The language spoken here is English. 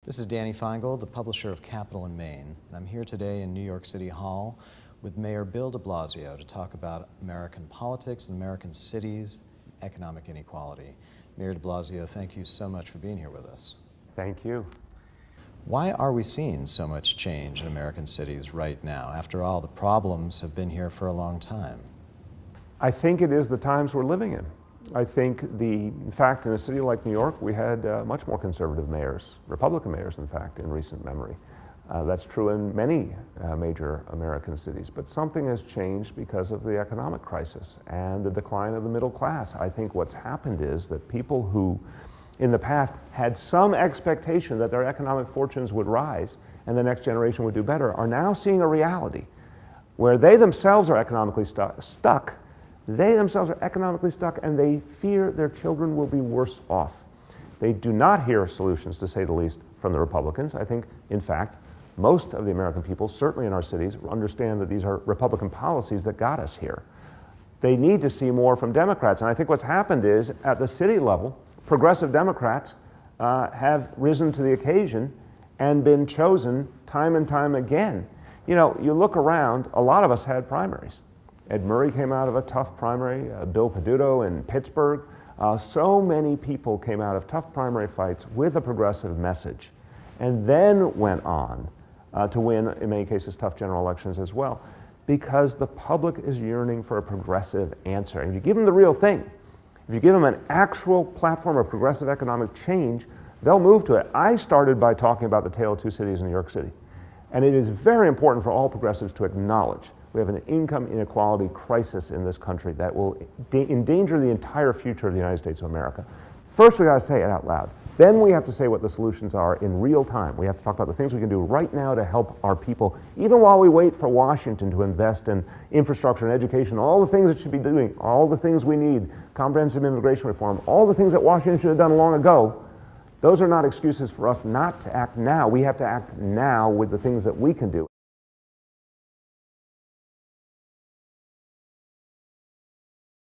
This is Danny Feingold, the publisher of Capital in Maine, and I'm here today in New York City Hall with Mayor Bill de Blasio to talk about American politics and American cities, economic inequality. Mayor de Blasio, thank you so much for being here with us. Thank you. Why are we seeing so much change in American cities right now? After all, the problems have been here for a long time. I think it is the times we're living in. I think in fact, in a city like New York, we had much more conservative mayors, Republican mayors, in fact, in recent memory. That's true in many major American cities, but something has changed because of the economic crisis and the decline of the middle class. I think what's happened is that people who, in the past, had some expectation that their economic fortunes would rise and the next generation would do better, are now seeing a reality where they themselves are economically stuck. They themselves are economically stuck, and they fear their children will be worse off. They do not hear solutions, to say the least, from the Republicans. I think, in fact, most of the American people, certainly in our cities, understand that these are Republican policies that got us here. They need to see more from Democrats, and I think what's happened is, at the city level, progressive Democrats have risen to the occasion and been chosen time and time again. You know, you look around, a lot of us had primaries. Ed Murray came out of a tough primary, Bill Peduto in Pittsburgh. So many people came out of tough primary fights with a progressive message and then went on to win, in many cases, tough general elections as well, because the public is yearning for a progressive answer. And if you give them the real thing, if you give them an actual platform of progressive economic change, they'll move to it. I started by talking about the Tale of Two Cities in New York City. And it is very important for all progressives to acknowledge we have an income inequality crisis in this country that will endanger the entire future of the United States of America. First, we got to say it out loud. Then we have to say what the solutions are in real time. We have to talk about the things we can do right now to help our people, even while we wait for Washington to invest in infrastructure and education, all the things it should be doing, all the things we need, comprehensive immigration reform, all the things that Washington should have done long ago. Those are not excuses for us not to act now. We have to act now with the things that we can do.